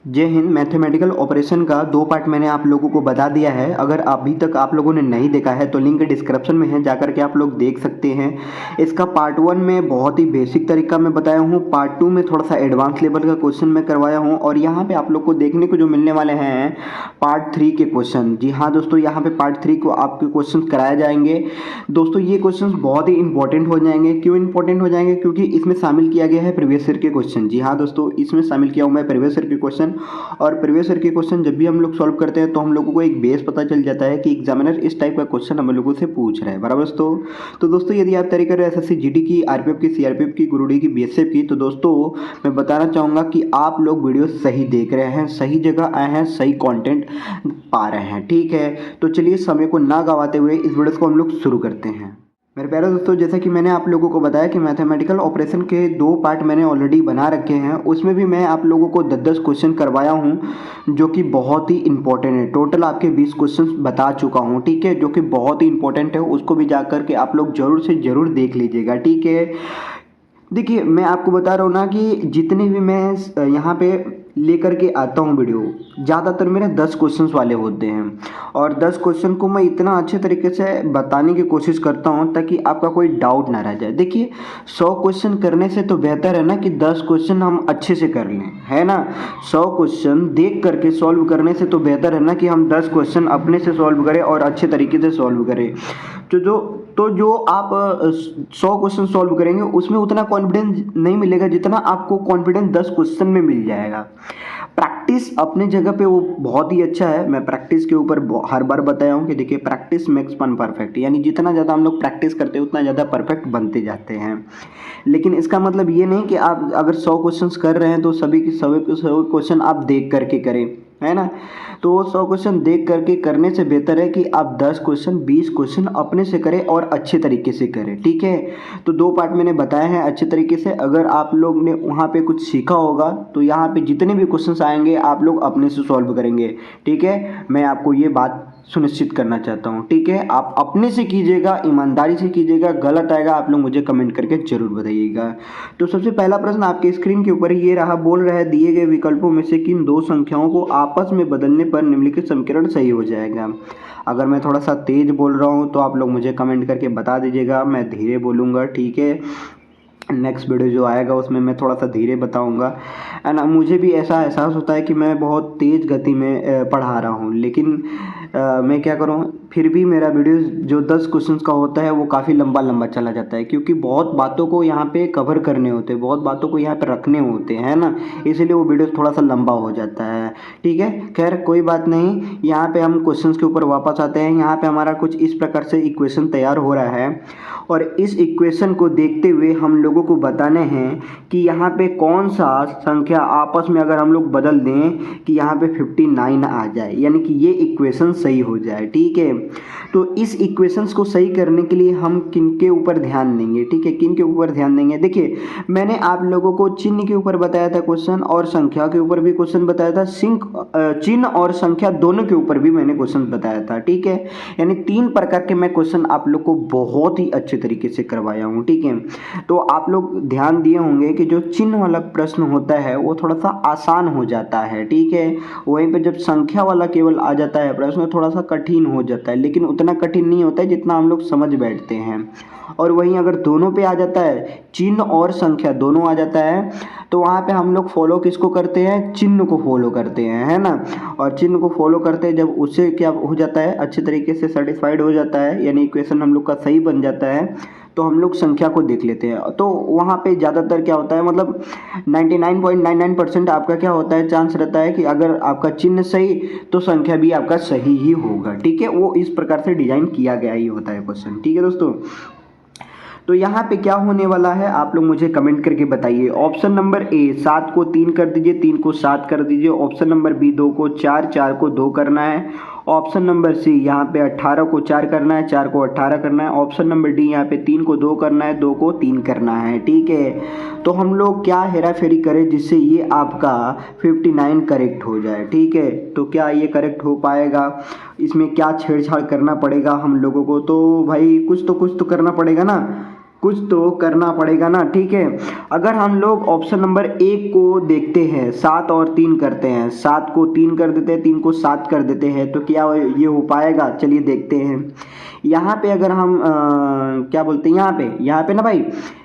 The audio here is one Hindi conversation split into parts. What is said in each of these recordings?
जय हिंद। मैथमेटिकल ऑपरेशन का दो पार्ट मैंने आप लोगों को बता दिया है। अगर अभी तक आप लोगों ने नहीं देखा है तो लिंक डिस्क्रिप्शन में है, जाकर के आप लोग देख सकते हैं। इसका पार्ट 1 में बहुत ही बेसिक तरीका मैं बताया हूँ, पार्ट 2 में थोड़ा सा एडवांस लेवल का क्वेश्चन मैं करवाया हूँ, और यहाँ पे आप लोग को देखने को जो मिलने वाले हैं पार्ट 3 के क्वेश्चन। जी हाँ दोस्तों, यहाँ पे पार्ट 3 को आपके क्वेश्चन कराए जाएंगे। दोस्तों ये क्वेश्चन बहुत ही इंपॉर्टेंट हो जाएंगे। क्यों इंपॉर्टेंट हो जाएंगे? क्योंकि इसमें शामिल किया गया है प्रीवियस ईयर के क्वेश्चन। जी हाँ दोस्तों, इसमें शामिल किया हूँ मैं प्रीवियस ईयर के क्वेश्चन। और प्रीवियस ईयर के क्वेश्चन जब भी हम लोग सॉल्व करते हैं तो हम लोगों को एक बेस पता चल जाता है कि एग्जामिनर इस टाइप का क्वेश्चन हम लोगों से पूछ रहा है। बराबर दोस्तों? तो दोस्तों यदि आप तैयारी कर रहे हैं एसएससी जीडी की, आरपीएफ की, सीआरपीएफ की, ग्रुप डी की, बीएसएफ की, तो दोस्तों मैं बताना चाहूँगा कि आप लोग वीडियो सही देख रहे हैं, सही जगह आए हैं, सही कॉन्टेंट पा रहे हैं। ठीक है, तो चलिए समय को ना गवाते हुए इस वीडियो को हम लोग शुरू करते हैं। मेरे प्यारे दोस्तों, जैसा कि मैंने आप लोगों को बताया कि मैथमेटिकल ऑपरेशन के दो पार्ट मैंने ऑलरेडी बना रखे हैं, उसमें भी मैं आप लोगों को 10-10 क्वेश्चन करवाया हूं जो कि बहुत ही इंपॉर्टेंट है। टोटल आपके 20 क्वेश्चन बता चुका हूं, ठीक है, जो कि बहुत ही इंपॉर्टेंट है। उसको भी जाकर के आप लोग जरूर से जरूर देख लीजिएगा। ठीक है, देखिए मैं आपको बता रहा हूँ ना कि जितने भी मैं यहाँ पे लेकर के आता हूँ वीडियो, ज़्यादातर मेरे 10 क्वेश्चंस वाले होते हैं, और 10 क्वेश्चन को मैं इतना अच्छे तरीके से बताने की कोशिश करता हूँ ताकि आपका कोई डाउट ना रह जाए। देखिए 100 क्वेश्चन करने से तो बेहतर है ना कि 10 क्वेश्चन हम अच्छे से कर लें, है ना। 100 क्वेश्चन देख करके सॉल्व करने से तो बेहतर है ना कि हम 10 क्वेश्चन अपने से सॉल्व करें और अच्छे तरीके से सॉल्व करें। जो आप 100 क्वेश्चन सॉल्व करेंगे उसमें उतना कॉन्फिडेंस नहीं मिलेगा जितना आपको कॉन्फिडेंस 10 क्वेश्चन में मिल जाएगा। प्रैक्टिस अपने जगह पे वो बहुत ही अच्छा है। मैं प्रैक्टिस के ऊपर हर बार बताया हूँ कि देखिए प्रैक्टिस मेक्स वन परफेक्ट, यानी जितना ज़्यादा हम लोग प्रैक्टिस करते हैं उतना ज़्यादा परफेक्ट बनते जाते हैं। लेकिन इसका मतलब ये नहीं कि आप अगर 100 क्वेश्चंस कर रहे हैं तो सभी के सभी क्वेश्चन आप देख करके करें, है ना। तो वो 100 क्वेश्चन देख करके करने से बेहतर है कि आप 10 क्वेश्चन 20 क्वेश्चन अपने से करें और अच्छे तरीके से करें। ठीक है, तो दो पार्ट मैंने बताए हैं अच्छे तरीके से। अगर आप लोग ने वहाँ पे कुछ सीखा होगा तो यहाँ पे जितने भी क्वेश्चंस आएंगे आप लोग अपने से सॉल्व करेंगे। ठीक है, मैं आपको ये बात सुनिश्चित करना चाहता हूँ। ठीक है, आप अपने से कीजिएगा, ईमानदारी से कीजिएगा। गलत आएगा आप लोग मुझे कमेंट करके जरूर बताइएगा। तो सबसे पहला प्रश्न आपके स्क्रीन के ऊपर ये रहा, बोल रहा है दिए गए विकल्पों में से किन दो संख्याओं को आपस में बदलने पर निम्नलिखित समीकरण सही हो जाएगा। अगर मैं थोड़ा सा तेज बोल रहा हूँ तो आप लोग मुझे कमेंट करके बता दीजिएगा, मैं धीरे बोलूँगा। ठीक है, नेक्स्ट वीडियो जो आएगा उसमें मैं थोड़ा सा धीरे बताऊंगा। एंड मुझे भी ऐसा एहसास होता है कि मैं बहुत तेज़ गति में पढ़ा रहा हूँ, लेकिन मैं क्या करूँ, फिर भी मेरा वीडियो जो 10 क्वेश्चंस का होता है वो काफ़ी लंबा लंबा चला जाता है, क्योंकि बहुत बातों को यहाँ पे कवर करने होते हैं, बहुत बातों को यहाँ पे रखने होते हैं ना, इसीलिए वो वीडियो थोड़ा सा लंबा हो जाता है। ठीक है, खैर कोई बात नहीं। यहाँ पे हम क्वेश्चंस के ऊपर वापस आते हैं। यहाँ पे हमारा कुछ इस प्रकार से इक्वेशन तैयार हो रहा है, और इस इक्वेशन को देखते हुए हम लोगों को बताने हैं कि यहाँ पे कौन सा संख्या आपस में अगर हम लोग बदल दें कि यहाँ पे 59 आ जाए, यानी कि ये इक्वेशन सही हो जाए। ठीक है, तो इस इक्वेशंस को सही करने के लिए हम किन के ऊपर ध्यान देंगे? ठीक है, किन के ऊपर ध्यान देंगे? देखिए मैंने आप लोगों को चिन्ह के ऊपर बताया था क्वेश्चन, और संख्या के ऊपर भी क्वेश्चन बताया था। चिन्ह और संख्या दोनों के ऊपर भी मैंने क्वेश्चन बताया था। ठीक है, यानी 3 प्रकार के मैं क्वेश्चन आप लोग को बहुत ही अच्छे तरीके से करवाया हूँ। ठीक है, तो आप लोग ध्यान दिए होंगे कि जो चिन्ह वाला प्रश्न होता है वो थोड़ा सा आसान हो जाता है। ठीक है, वहीं पर जब संख्या वाला केवल आ जाता है प्रश्न थोड़ा सा कठिन हो जाता है, लेकिन उतना कठिन नहीं होता है जितना हम लोग समझ बैठते हैं। और वहीं अगर दोनों पे आ जाता है, चिन्ह और संख्या दोनों आ जाता है, तो वहाँ पे हम लोग फॉलो किसको करते हैं? चिन्ह को फॉलो करते हैं, है ना। और चिन्ह को फॉलो करते हैं जब उससे क्या हो जाता है, अच्छे तरीके से सेटिस्फाइड हो जाता है, यानी इक्वेशन हम लोग का सही बन जाता है, तो हम लोग संख्या को देख लेते हैं। तो वहाँ पे ज़्यादातर क्या होता है, मतलब 99.99% आपका क्या होता है, चांस रहता है कि अगर आपका चिन्ह सही तो संख्या भी आपका सही ही होगा। ठीक है, वो इस प्रकार से डिजाइन किया गया ही होता है क्वेश्चन। ठीक है दोस्तों, तो यहाँ पे क्या होने वाला है आप लोग मुझे कमेंट करके बताइए। ऑप्शन नंबर ए 7 को 3 कर दीजिए, 3 को 7 कर दीजिए। ऑप्शन नंबर बी 2 को 4, 4 को 2 करना है। ऑप्शन नंबर सी यहाँ पे 18 को 4 करना है, 4 को 18 करना है। ऑप्शन नंबर डी यहाँ पे 3 को 2 करना है, 2 को 3 करना है। ठीक है, तो हम लोग क्या हेरा फेरी करें जिससे ये आपका 59 करेक्ट हो जाए। ठीक है, तो क्या ये करेक्ट हो पाएगा? इसमें क्या छेड़छाड़ करना पड़ेगा हम लोगों को? तो भाई कुछ तो करना पड़ेगा ना, कुछ तो करना पड़ेगा ना, ठीक है। अगर हम लोग ऑप्शन नंबर 1 को देखते हैं, 7 और 3 करते हैं, 7 को 3 कर देते हैं, 3 को 7 कर देते हैं, तो क्या ये हो पाएगा? चलिए देखते हैं। यहाँ पे अगर हम क्या बोलते हैं, यहाँ पे ना भाई,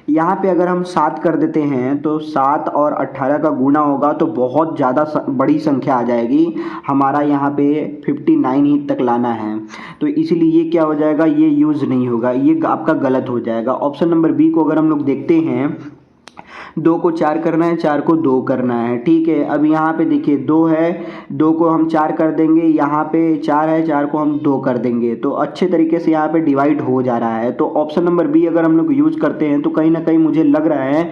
यहाँ पे अगर हम 7 कर देते हैं तो 7 और 18 का गुणा होगा तो बहुत ज़्यादा बड़ी संख्या आ जाएगी। हमारा यहाँ पे 59 ही तक लाना है, तो इसीलिए ये क्या हो जाएगा, ये यूज़ नहीं होगा, ये आपका गलत हो जाएगा। ऑप्शन नंबर बी को अगर हम लोग देखते हैं, 2 को 4 करना है, 4 को 2 करना है, ठीक है। अब यहाँ पे देखिए 2 है, 2 को हम 4 कर देंगे, यहाँ पे 4 है, 4 को हम 2 कर देंगे, तो अच्छे तरीके से यहाँ पे डिवाइड हो जा रहा है। तो ऑप्शन नंबर बी अगर हम लोग यूज करते हैं तो कहीं ना कहीं मुझे लग रहा है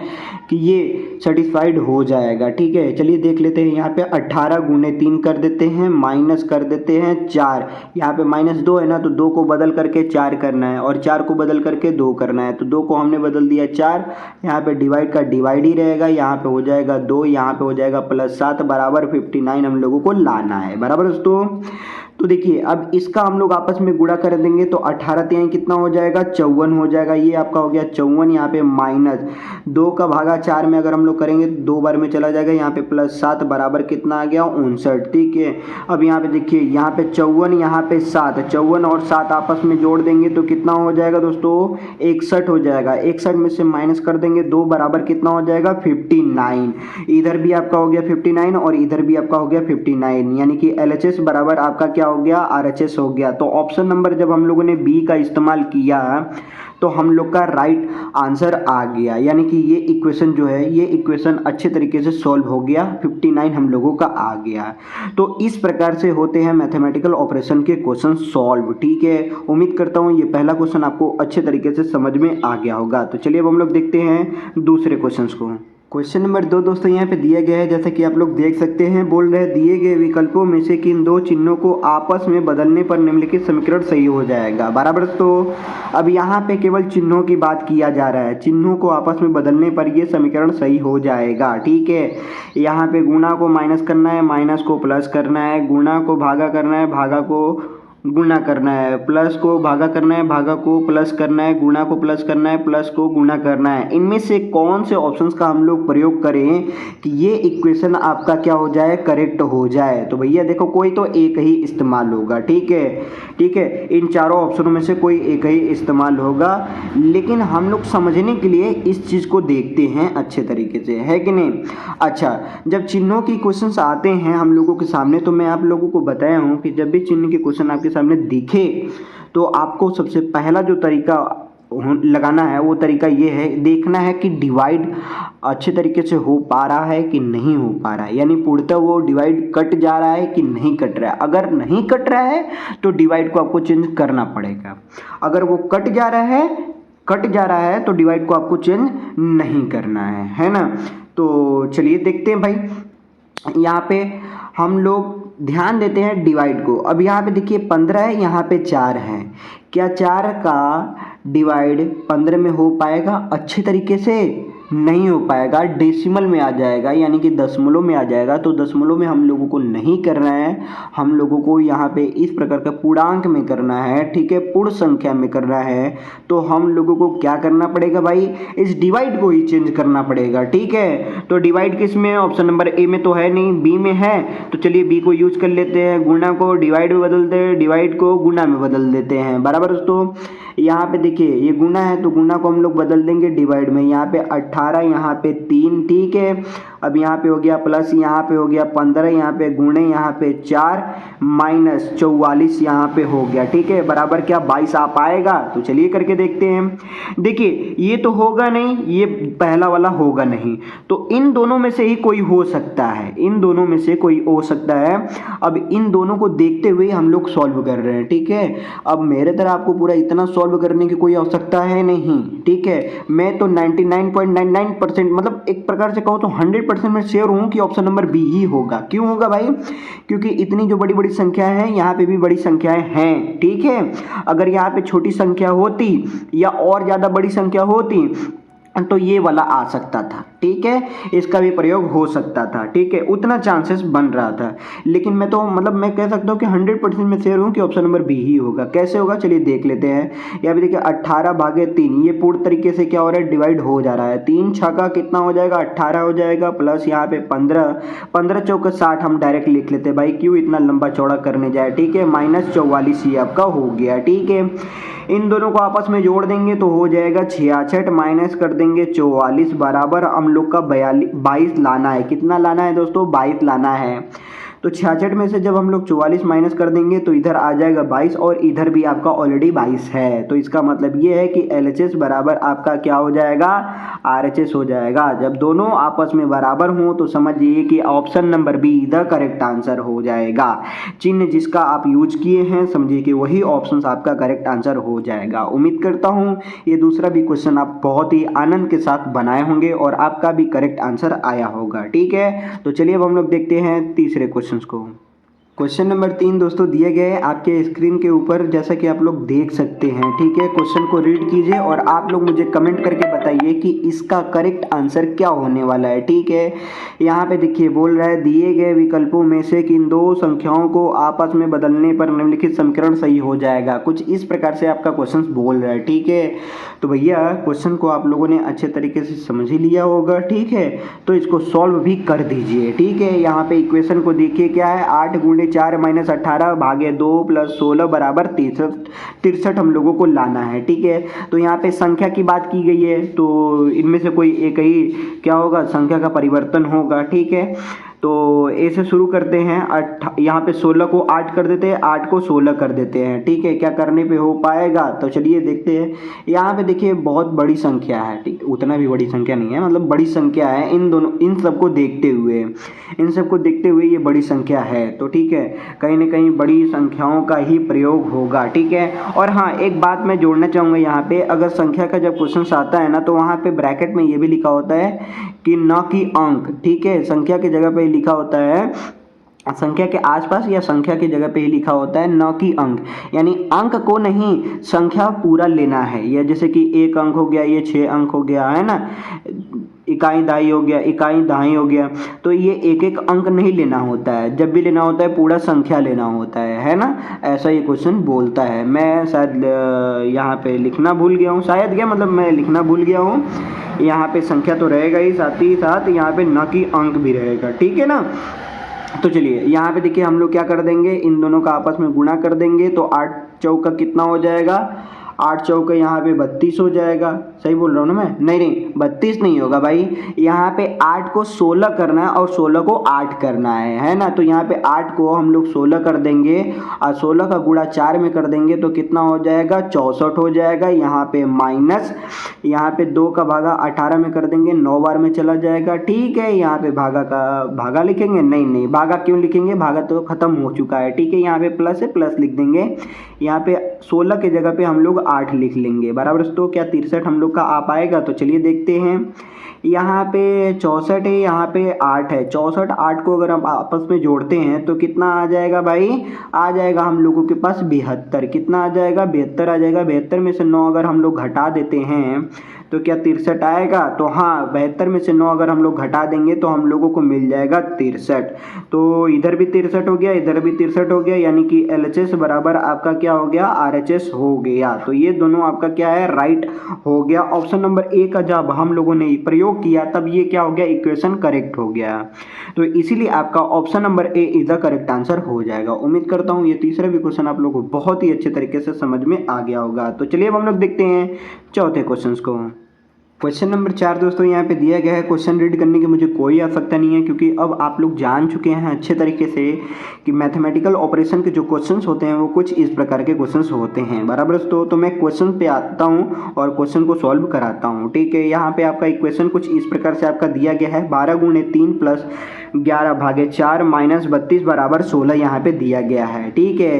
कि ये सेटिस्फाइड हो जाएगा, ठीक है। चलिए देख लेते हैं। यहाँ पे 18 गुणे 3 कर देते हैं, माइनस कर देते हैं 4, यहाँ पे -2 है ना, तो 2 को बदल करके 4 करना है और 4 को बदल करके 2 करना है, तो 2 को हमने बदल दिया 4, यहाँ पे डिवाइड का डिवाइड ही रहेगा, यहाँ पे हो जाएगा 2, यहाँ पे हो जाएगा +7 बराबर 59 हम लोगों को लाना है, बराबर दोस्तों। तो देखिए अब इसका हम लोग आपस में गुणा कर देंगे तो 18 तिहाई कितना हो जाएगा, 54 हो जाएगा। ये आपका हो गया 54, यहाँ पे -2 का भागा 4 में अगर हम लोग करेंगे 2 बार में चला जाएगा, यहाँ पे +7 बराबर कितना आ गया, 59, ठीक है। अब यहाँ पे देखिए, यहाँ पे 54, यहाँ पे 7, 54 और 7 आपस में जोड़ देंगे तो कितना हो जाएगा दोस्तों, 61 हो जाएगा। 61 में से माइनस कर देंगे 2 बराबर कितना हो जाएगा, 59। इधर भी आपका हो गया 59 और इधर भी आपका हो गया 59, यानी कि LHS बराबर आपका क्या हो गया, RHS हो गया। तो ऑप्शन नंबर जब हम लोगों ने बी का इस्तेमाल किया तो हम लोग का राइट आंसर आ गया, यानी कि ये इक्वेशन जो है, ये इक्वेशन अच्छे तरीके से सॉल्व हो गया, 59 हम लोगों का आ गया। तो इस प्रकार से होते हैं मैथमेटिकल ऑपरेशन के क्वेश्चन सॉल्व, ठीक है। उम्मीद करता हूँ ये पहला क्वेश्चन आपको अच्छे तरीके से समझ में आ गया होगा। तो चलिए अब हम लोग देखते हैं दूसरे क्वेश्चन को। क्वेश्चन नंबर 2 दोस्तों यहाँ पे दिया गया है, जैसा कि आप लोग देख सकते हैं, बोल रहे दिए गए विकल्पों में से किन 2 चिन्हों को आपस में बदलने पर निम्नलिखित समीकरण सही हो जाएगा, बराबर। तो अब यहाँ पे केवल चिन्हों की बात किया जा रहा है, चिन्हों को आपस में बदलने पर ये समीकरण सही हो जाएगा, ठीक है। यहाँ पे गुणा को माइनस करना है, माइनस को प्लस करना है, गुणा को भागा करना है, भागा को गुणा करना है, प्लस को भागा करना है, भागा को प्लस करना है, गुणा को प्लस करना है, प्लस को गुणा करना है। इनमें से कौन से ऑप्शंस का हम लोग प्रयोग करें कि ये इक्वेशन आपका क्या हो जाए, करेक्ट हो जाए। तो भैया देखो, कोई तो एक ही इस्तेमाल होगा, ठीक है, ठीक है। इन चारों ऑप्शनों में से कोई एक ही इस्तेमाल होगा, लेकिन हम लोग समझने के लिए इस चीज़ को देखते हैं अच्छे तरीके से, है कि नहीं। अच्छा, जब चिन्हों की क्वेश्चंस आते हैं हम लोगों के सामने, तो मैं आप लोगों को बताया हूँ कि जब भी चिन्ह के क्वेश्चन आपके सामने दिखे तो आपको सबसे पहला जो तरीका लगाना है वो तरीका ये है, देखना है कि डिवाइड अच्छे तरीके से हो पा रहा है कि नहीं हो पा रहा है, यानी पूर्णतः वो डिवाइड कट जा रहा है कि नहीं कट रहा है। अगर नहीं कट रहा है तो डिवाइड को आपको चेंज करना पड़ेगा, अगर वो कट जा रहा है तो डिवाइड को आपको चेंज नहीं करना है ना। तो चलिए देखते हैं भाई, यहाँ पे हम लोग ध्यान देते हैं डिवाइड को। अब यहाँ पे देखिए 15 है, यहाँ पे 4 है, क्या 4 का डिवाइड 15 में हो पाएगा? अच्छे तरीके से नहीं हो पाएगा, डेसिमल में आ जाएगा, यानी कि दशमलव में आ जाएगा। तो दशमलव में हम लोगों को नहीं करना है, हम लोगों को यहाँ पे इस प्रकार का पूर्णांक में करना है, ठीक है, पूर्ण संख्या में करना है। तो हम लोगों को क्या करना पड़ेगा भाई, इस डिवाइड को ही चेंज करना पड़ेगा, ठीक है। तो डिवाइड किस में है, ऑप्शन नंबर ए में तो है नहीं, बी में है। तो चलिए बी को यूज कर लेते हैं, गुणा को डिवाइड में बदलते हैं, डिवाइड को गुणा में बदल देते हैं, बराबर दोस्तों। यहाँ पे देखिए ये गुणा है तो गुणा को हम लोग बदल देंगे डिवाइड में, यहाँ पे 18, यहाँ पे 3, ठीक है। अब यहाँ पे हो गया प्लस, यहाँ पे हो गया 15, यहाँ पे गुणे, यहाँ पे 4 माइनस 44 यहाँ पे हो गया, ठीक है, बराबर क्या 22 आ पाएगा। तो चलिए करके देखते हैं। देखिए ये तो होगा नहीं, ये पहला वाला होगा नहीं, तो इन दोनों में से ही कोई हो सकता है, इन दोनों में से कोई हो सकता है। अब इन दोनों को देखते हुए हम लोग सॉल्व कर रहे हैं, ठीक है। अब मेरे तरह आपको पूरा इतना सॉल्व करने की कोई आवश्यकता है नहीं, ठीक है। मैं तो 99.99% मतलब एक प्रकार से कहूँ तो 100% में श्योर हूँ कि ऑप्शन नंबर बी ही होगा। क्यों होगा भाई, क्योंकि इतनी जो बड़ी बड़ी संख्याएं हैं यहाँ पे भी बड़ी संख्याएं हैं, ठीक है। अगर यहाँ पे छोटी संख्या होती या और ज़्यादा बड़ी संख्या होती तो ये वाला आ सकता था, ठीक है, इसका भी प्रयोग हो सकता था। ठीक है, उतना चांसेस बन रहा था, लेकिन मैं तो मतलब मैं कह सकता हूँ कि 100% में श्योर हूँ कि ऑप्शन नंबर बी ही होगा। कैसे होगा चलिए देख लेते हैं। यहाँ पे देखिए 18/3 ये पूर्ण तरीके से क्या हो रहा है, डिवाइड हो जा रहा है। 3 छक्का कितना हो जाएगा, 18 हो जाएगा, प्लस यहाँ पे 15, 15 चौका 60 हम डायरेक्ट लिख लेते हैं भाई, क्यों इतना लंबा चौड़ा करने जाए। ठीक है, -44 ये आपका हो गया। ठीक है, इन दोनों को आपस में जोड़ देंगे तो हो जाएगा 66, माइनस कर देंगे 44 बराबर हम लोग का 22 लाना है। कितना लाना है दोस्तों, 22 लाना है। तो 66 में से जब हम लोग 44 माइनस कर देंगे तो इधर आ जाएगा 22 और इधर भी आपका ऑलरेडी 22 है। तो इसका मतलब ये है कि LHS बराबर आपका क्या हो जाएगा, RHS हो जाएगा। जब दोनों आपस में बराबर हों तो समझिए कि option number be the correct answer हो जाएगा। चिन्ह जिसका आप यूज किए हैं समझिए कि वही ऑप्शन आपका करेक्ट आंसर हो जाएगा। उम्मीद करता हूँ ये दूसरा भी क्वेश्चन आप बहुत ही आनंद के साथ बनाए होंगे और आपका भी करेक्ट आंसर आया होगा। ठीक है, तो चलिए अब हम लोग देखते हैं तीसरे क्वेश्चन को। क्वेश्चन नंबर 3 दोस्तों दिए गए आपके स्क्रीन के ऊपर, जैसा कि आप लोग देख सकते हैं। ठीक है, क्वेश्चन को रीड कीजिए और आप लोग मुझे कमेंट करके बताइए कि इसका करेक्ट आंसर क्या होने वाला है। ठीक है, यहाँ पे देखिए बोल रहा है दिए गए विकल्पों में से किन दो संख्याओं को आपस में बदलने पर निम्नलिखित समीकरण सही हो जाएगा। कुछ इस प्रकार से आपका क्वेश्चन बोल रहा है। ठीक है, तो भैया क्वेश्चन को आप लोगों ने अच्छे तरीके से समझ ही लिया होगा। ठीक है, तो इसको सॉल्व भी कर दीजिए। ठीक है, यहाँ पे इक्वेशन को देखिए क्या है, 8 × 4 - 18 भागे 2 + 16 बराबर 63 हम लोगों को लाना है। ठीक है, तो यहाँ पे संख्या की बात की गई है तो इनमें से कोई एक ही क्या होगा, संख्या का परिवर्तन होगा। ठीक है, तो ए से शुरू करते हैं। यहाँ पे 16 को 8 कर देते हैं, 8 को 16 कर देते हैं। ठीक है, क्या करने पे हो पाएगा, तो चलिए देखते हैं। यहाँ पे देखिए बहुत बड़ी संख्या है। ठीक, उतना भी बड़ी संख्या नहीं है, मतलब बड़ी संख्या है। इन सबको देखते हुए ये बड़ी संख्या है। तो ठीक है, कहीं ना कहीं बड़ी संख्याओं का ही प्रयोग होगा। ठीक है, और हाँ एक बात मैं जोड़ना चाहूँगा यहाँ पे, अगर संख्या का जब क्वेश्चन आता है ना तो वहाँ पे ब्रैकेट में ये भी लिखा होता है कि न कि अंक। ठीक है, संख्या की जगह पे लिखा होता है, संख्या के आसपास या संख्या की जगह पे ही लिखा होता है न कि अंक, यानी अंक को नहीं संख्या पूरा लेना है। या जैसे कि 1 अंक हो गया, ये 6 अंक हो गया है ना, इकाई दहाई हो गया, इकाई दहाई हो गया, तो ये एक एक अंक नहीं लेना होता है। जब भी लेना होता है पूरा संख्या लेना होता है ना, ऐसा ये क्वेश्चन बोलता है। मैं शायद यहाँ पे लिखना भूल गया हूँ, शायद क्या मतलब मैं लिखना भूल गया हूँ। यहाँ पे संख्या तो रहेगा ही, साथ ही साथ यहाँ पे न कि अंक भी रहेगा। ठीक है ना, तो चलिए यहाँ पे देखिए हम लोग क्या कर देंगे, इन दोनों का आपस में गुणा कर देंगे तो 8 चौका कितना हो जाएगा, 8 चौके यहाँ पे 32 हो जाएगा। सही बोल रहा हूँ ना मैं, नहीं 32 नहीं होगा भाई, यहाँ पे 8 को 16 करना है और 16 को 8 करना है ना। तो यहाँ पे 8 को हम लोग 16 कर देंगे और 16 का गुणा 4 में कर देंगे तो कितना हो जाएगा, 64 हो जाएगा। यहाँ पे माइनस, यहाँ पे 2 का भागा 18 में कर देंगे, 9 बार में चला जाएगा। ठीक है, यहाँ पे भागा का भागा लिखेंगे, नहीं भागा क्यों लिखेंगे, भागा तो खत्म हो चुका है। ठीक है, यहाँ पे प्लस है, प्लस लिख देंगे। यहाँ पे 16 के जगह पे हम लोग 8 लिख लेंगे बराबर। तो क्या 63 हम लोग का आ पाएगा, तो चलिए देखते हैं। यहाँ पे 64 है, यहाँ पे 8 है, 64 8 को अगर हम आपस में जोड़ते हैं तो कितना आ जाएगा भाई, आ जाएगा हम लोगों के पास 72। कितना आ जाएगा, 72 आ जाएगा। 72 में से 9 अगर हम लोग घटा देते हैं तो क्या 63 आएगा, तो हाँ 72 में से 9 अगर हम लोग घटा देंगे तो हम लोगों को मिल जाएगा 63। तो इधर भी 63 हो गया, इधर भी 63 हो गया, यानी कि LHS बराबर आपका क्या हो गया, RHS हो गया। तो ये दोनों आपका क्या है, राइट हो गया। ऑप्शन नंबर ए का जब हम लोगों ने प्रयोग किया तब ये क्या हो गया, इक्वेशन करेक्ट हो गया। तो इसीलिए आपका option number A is the correct answer हो जाएगा। उम्मीद करता हूँ ये तीसरा भी क्वेश्चन आप लोगों को बहुत ही अच्छे तरीके से समझ में आ गया होगा। तो चलिए अब हम लोग देखते हैं चौथे क्वेश्चन को। क्वेश्चन नंबर 4 दोस्तों यहाँ पे दिया गया है। क्वेश्चन रीड करने की मुझे कोई आवश्यकता नहीं है, क्योंकि अब आप लोग जान चुके हैं अच्छे तरीके से कि मैथमेटिकल ऑपरेशन के जो क्वेश्चंस होते हैं वो कुछ इस प्रकार के क्वेश्चंस होते हैं बराबर। तो मैं क्वेश्चन पे आता हूँ और क्वेश्चन को सॉल्व कराता हूँ। ठीक है, यहाँ पे आपका इक्वेशन कुछ इस प्रकार से आपका दिया गया है, 12 × 3 + 11 भागे 4 - 32 बराबर 16 यहाँ पे दिया गया है। ठीक है,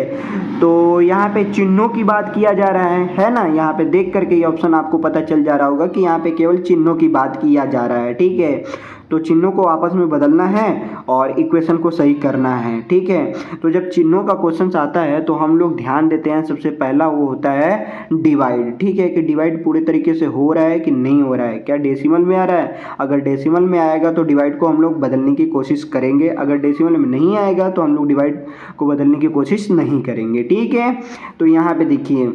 तो यहाँ पे चिन्हों की बात किया जा रहा है ना, यहाँ पे देख करके ये ऑप्शन आपको पता चल जा रहा होगा कि यहाँ पे केवल चिन्हों की बात किया जा रहा है। ठीक है, तो चिन्हों को आपस में बदलना है और इक्वेशन को सही करना है, ठीक है। तो जब चिन्हों का क्वेश्चन आता है तो हम लोग ध्यान देते हैं, सबसे पहला वो होता है डिवाइड, ठीक है, कि डिवाइड पूरे तरीके से हो रहा है कि नहीं हो रहा है, क्या डेसिमल में आ रहा है। अगर डेसिमल में आएगा तो डिवाइड को हम लोग बदलने की कोशिश करेंगे, अगर डेसिमल में नहीं आएगा तो हम लोग डिवाइड को बदलने की कोशिश नहीं करेंगे, ठीक है। तो यहाँ पे देखिए,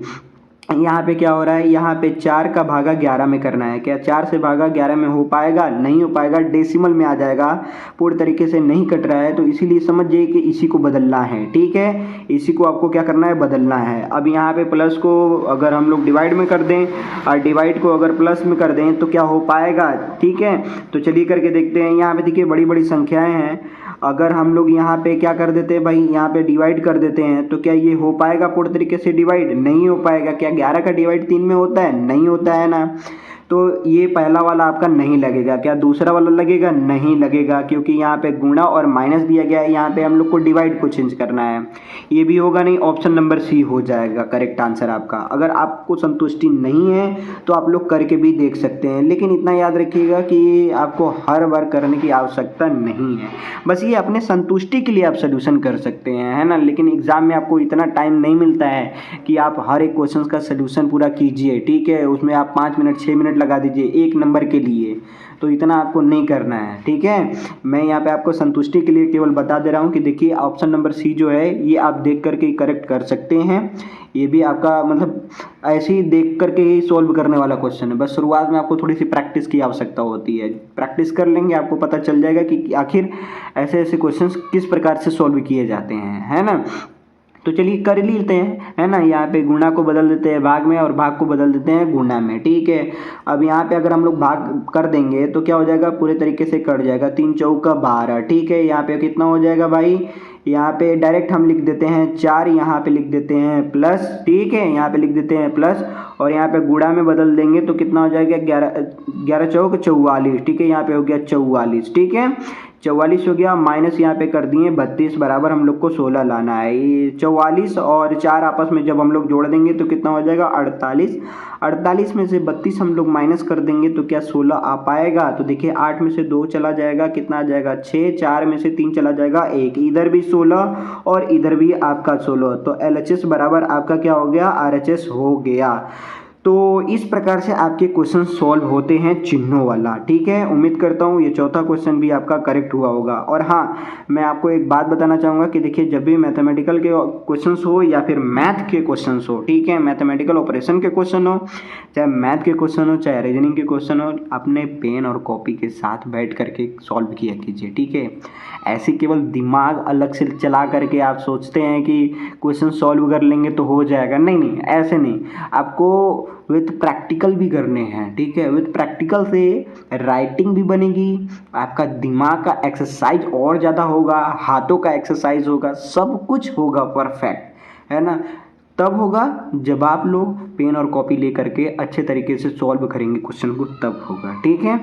यहाँ पे क्या हो रहा है, यहाँ पे 4 का भागा 11 में करना है, क्या 4 से भागा 11 में हो पाएगा, नहीं हो पाएगा, डेसिमल में आ जाएगा, पूरी तरीके से नहीं कट रहा है। तो इसीलिए समझिए कि इसी को बदलना है, ठीक है, इसी को आपको क्या करना है, बदलना है। अब यहाँ पे प्लस को अगर हम लोग डिवाइड में कर दें और डिवाइड को अगर प्लस में कर दें तो क्या हो पाएगा, ठीक है। तो चलिए करके देखते हैं। यहाँ पे देखिए बड़ी बड़ी संख्याएं हैं, अगर हम लोग यहाँ पे क्या कर देते हैं भाई, यहाँ पे डिवाइड कर देते हैं तो क्या ये हो पाएगा पूरी तरीके से डिवाइड, नहीं हो पाएगा। क्या 11 का डिवाइड 3 में होता है, नहीं होता है ना। तो ये पहला वाला आपका नहीं लगेगा। क्या दूसरा वाला लगेगा, नहीं लगेगा, क्योंकि यहाँ पे गुणा और माइनस दिया गया है, यहाँ पे हम लोग को डिवाइड को चेंज करना है, ये भी होगा नहीं। ऑप्शन नंबर सी हो जाएगा करेक्ट आंसर आपका। अगर आपको संतुष्टि नहीं है तो आप लोग करके भी देख सकते हैं, लेकिन इतना याद रखिएगा कि आपको हर बार करने की आवश्यकता नहीं है, बस ये अपने संतुष्टि के लिए आप सोल्यूशन कर सकते हैं, है ना। लेकिन एग्जाम में आपको इतना टाइम नहीं मिलता है कि आप हर एक क्वेश्चन का सोल्यूशन पूरा कीजिए, ठीक है। उसमें आप 5 मिनट 6 मिनट लगा दीजिए एक नंबर के लिए, तो इतना आपको नहीं करना है, ठीक है। मैं यहाँ पे आपको संतुष्टि के लिए केवल बता दे रहा हूँ कि देखिए ऑप्शन नंबर सी जो है ये आप देख करके करेक्ट कर सकते हैं। ये भी आपका मतलब ऐसे ही देख करके ही सॉल्व करने वाला क्वेश्चन है, बस शुरुआत में आपको थोड़ी सी प्रैक्टिस की आवश्यकता होती है। प्रैक्टिस कर लेंगे आपको पता चल जाएगा कि आखिर ऐसे ऐसे क्वेश्चन किस प्रकार से सॉल्व किए जाते हैं, है ना। तो चलिए कर लेते हैं, है ना। यहाँ पे गुणा को बदल देते हैं भाग में और भाग को बदल देते हैं गुणा में, ठीक है। अब यहाँ पे अगर हम लोग भाग कर देंगे तो क्या हो जाएगा, पूरे तरीके से कट जाएगा, 3 चौका 12, ठीक है। यहाँ पे कितना हो जाएगा भाई, यहाँ पे डायरेक्ट हम लिख देते हैं 4, यहाँ पे लिख देते हैं प्लस, ठीक है, यहाँ पे लिख देते हैं प्लस, और यहाँ पे गुणा में बदल देंगे तो कितना हो जाएगा 11 चौक 44, ठीक है। यहाँ पे हो गया 44, ठीक है, 44 हो गया, माइनस यहाँ पे कर दिए 32, बराबर हम लोग को 16 लाना है। ये 44 और 4 आपस में जब हम लोग जोड़ देंगे तो कितना हो जाएगा 48, 48 में से 32 हम लोग माइनस कर देंगे तो क्या 16 आ पाएगा। तो देखिए 8 में से 2 चला जाएगा, कितना आ जाएगा 6, 4 में से 3 चला जाएगा 1, इधर भी 16 और इधर भी आपका 16, तो LHS बराबर आपका क्या हो गया, RHS हो गया। तो इस प्रकार से आपके क्वेश्चन सॉल्व होते हैं चिन्हों वाला, ठीक है। उम्मीद करता हूँ ये चौथा क्वेश्चन भी आपका करेक्ट हुआ होगा। और हाँ, मैं आपको एक बात बताना चाहूँगा कि देखिए जब भी मैथमेटिकल के क्वेश्चंस हो या फिर मैथ के क्वेश्चंस हो, ठीक है, मैथमेटिकल ऑपरेशन के क्वेश्चन हो, चाहे मैथ के क्वेश्चन हो, चाहे रीजनिंग के क्वेश्चन हो, अपने पेन और कॉपी के साथ बैठ करके सॉल्व किया कीजिए, ठीक है। ऐसे केवल दिमाग अलग से चला करके आप सोचते हैं कि क्वेश्चन सॉल्व कर लेंगे तो हो जाएगा, नहीं नहीं, ऐसे नहीं, आपको विथ प्रैक्टिकल भी करने हैं, ठीक है। विथ प्रैक्टिकल से राइटिंग भी बनेगी, आपका दिमाग का एक्सरसाइज और ज़्यादा होगा, हाथों का एक्सरसाइज होगा, सब कुछ होगा परफेक्ट, है ना। तब होगा जब आप लोग पेन और कॉपी ले करके अच्छे तरीके से सॉल्व करेंगे क्वेश्चन को, तब होगा, ठीक है।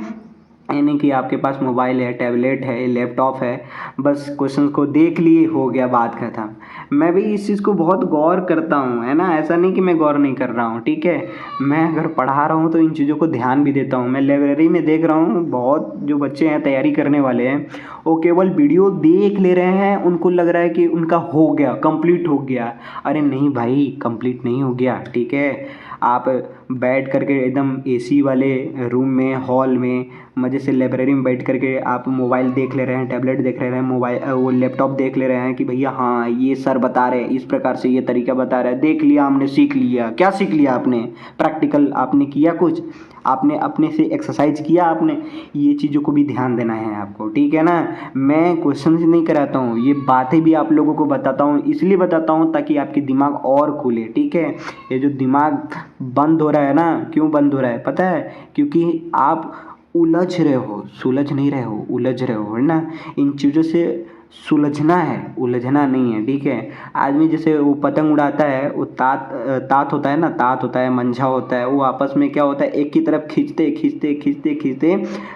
यानी कि आपके पास मोबाइल है, टैबलेट है, लैपटॉप है, बस क्वेश्चन को देख लिए, हो गया, बात खत्म। मैं भी इस चीज़ को बहुत गौर करता हूँ, है ना, ऐसा नहीं कि मैं गौर नहीं कर रहा हूँ, ठीक है। मैं अगर पढ़ा रहा हूँ तो इन चीज़ों को ध्यान भी देता हूँ। मैं लाइब्रेरी में देख रहा हूँ बहुत जो बच्चे हैं तैयारी करने वाले हैं, वो केवल वीडियो देख ले रहे हैं, उनको लग रहा है कि उनका हो गया, कंप्लीट हो गया। अरे नहीं भाई, कंप्लीट नहीं हो गया, ठीक है। आप बैठ करके एकदम AC वाले रूम में, हॉल में मज़े से लाइब्रेरी में बैठ करके आप मोबाइल देख ले रहे हैं, टैबलेट देख ले रहे हैं, मोबाइल वो लैपटॉप देख ले रहे हैं कि भैया हाँ ये सर बता रहे हैं, इस प्रकार से ये तरीका बता रहे हैं, देख लिया हमने, सीख लिया। क्या सीख लिया आपने, प्रैक्टिकल आपने किया, कुछ आपने अपने से एक्सरसाइज किया आपने, ये चीज़ों को भी ध्यान देना है आपको, ठीक है ना। मैं क्वेश्चन से नहीं कराता हूँ, ये बातें भी आप लोगों को बताता हूँ, इसलिए बताता हूँ ताकि आपकी दिमाग और खुले, ठीक है। ये जो दिमाग बंद हो रहा है ना, क्यों बंद हो रहा है पता है, क्योंकि आप उलझ रहे हो, सुलझ नहीं रहे हो, उलझ रहे हो, है ना। इन चीज़ों से सुलझना है, उलझना नहीं है, ठीक है। आदमी जैसे वो पतंग उड़ाता है, वो तात होता है ना, तात होता है, मंझा होता है, वो आपस में क्या होता है, एक की तरफ खींचते खींचते खींचते खींचते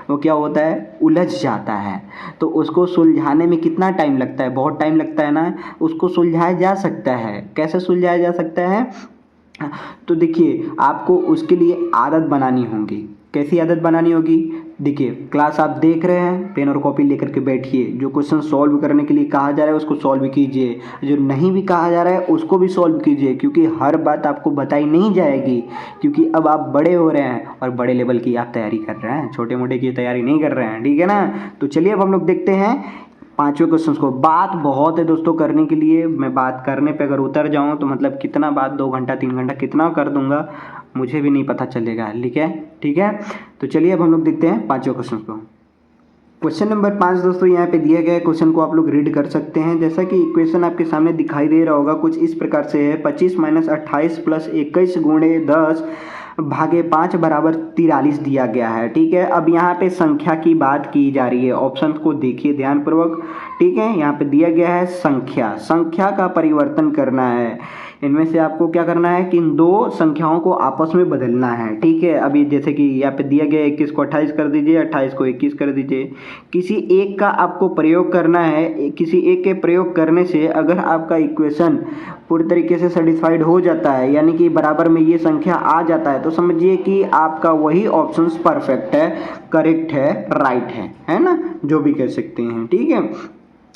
वो क्या होता है, उलझ जाता है। तो उसको सुलझाने में कितना टाइम लगता है, बहुत टाइम लगता है ना। उसको सुलझाया जा सकता है, कैसे सुलझाया जा सकता है, तो देखिए आपको उसके लिए आदत बनानी होगी। कैसी आदत बनानी होगी? देखिए, क्लास आप देख रहे हैं, पेन और कॉपी लेकर के बैठिए, जो क्वेश्चन सॉल्व करने के लिए कहा जा रहा है उसको सॉल्व कीजिए, जो नहीं भी कहा जा रहा है उसको भी सॉल्व कीजिए, क्योंकि हर बात आपको बताई नहीं जाएगी, क्योंकि अब आप बड़े हो रहे हैं और बड़े लेवल की आप तैयारी कर रहे हैं, छोटे मोटे की तैयारी नहीं कर रहे हैं, ठीक है ना। तो चलिए अब हम लोग देखते हैं पांचवें क्वेश्चन को। बात बहुत है दोस्तों करने के लिए, मैं बात करने पे अगर उतर जाऊं तो मतलब कितना बात, 2 घंटा 3 घंटा कितना कर दूंगा मुझे भी नहीं पता चलेगा, ठीक है। तो चलिए अब हम लोग देखते हैं पांचवें क्वेश्चन को। क्वेश्चन नंबर 5 दोस्तों यहाँ पे दिया गया है, क्वेश्चन को आप लोग रीड कर सकते हैं। जैसा कि इक्वेशन आपके सामने दिखाई दे रहा होगा, कुछ इस प्रकार से है, 25 - 28 + 21 × 10 भागे 5 बराबर 43 दिया गया है, ठीक है। अब यहाँ पे संख्या की बात की जा रही है, ऑप्शन को देखिए ध्यानपूर्वक, ठीक है। यहाँ पे दिया गया है संख्या का परिवर्तन करना है। इनमें से आपको क्या करना है कि इन दो संख्याओं को आपस में बदलना है, ठीक है। अभी जैसे कि यहाँ पे दिया गया 21 को 28 कर दीजिए, 28 को 21 कर दीजिए। किसी एक का आपको प्रयोग करना है, किसी एक के प्रयोग करने से अगर आपका इक्वेशन पूरी तरीके से सेटिस्फाइड हो जाता है, यानी कि बराबर में ये संख्या आ जाता है, तो समझिए कि आपका वही ऑप्शन परफेक्ट है, करेक्ट है, राइट है ना, जो भी कह सकते हैं, ठीक है।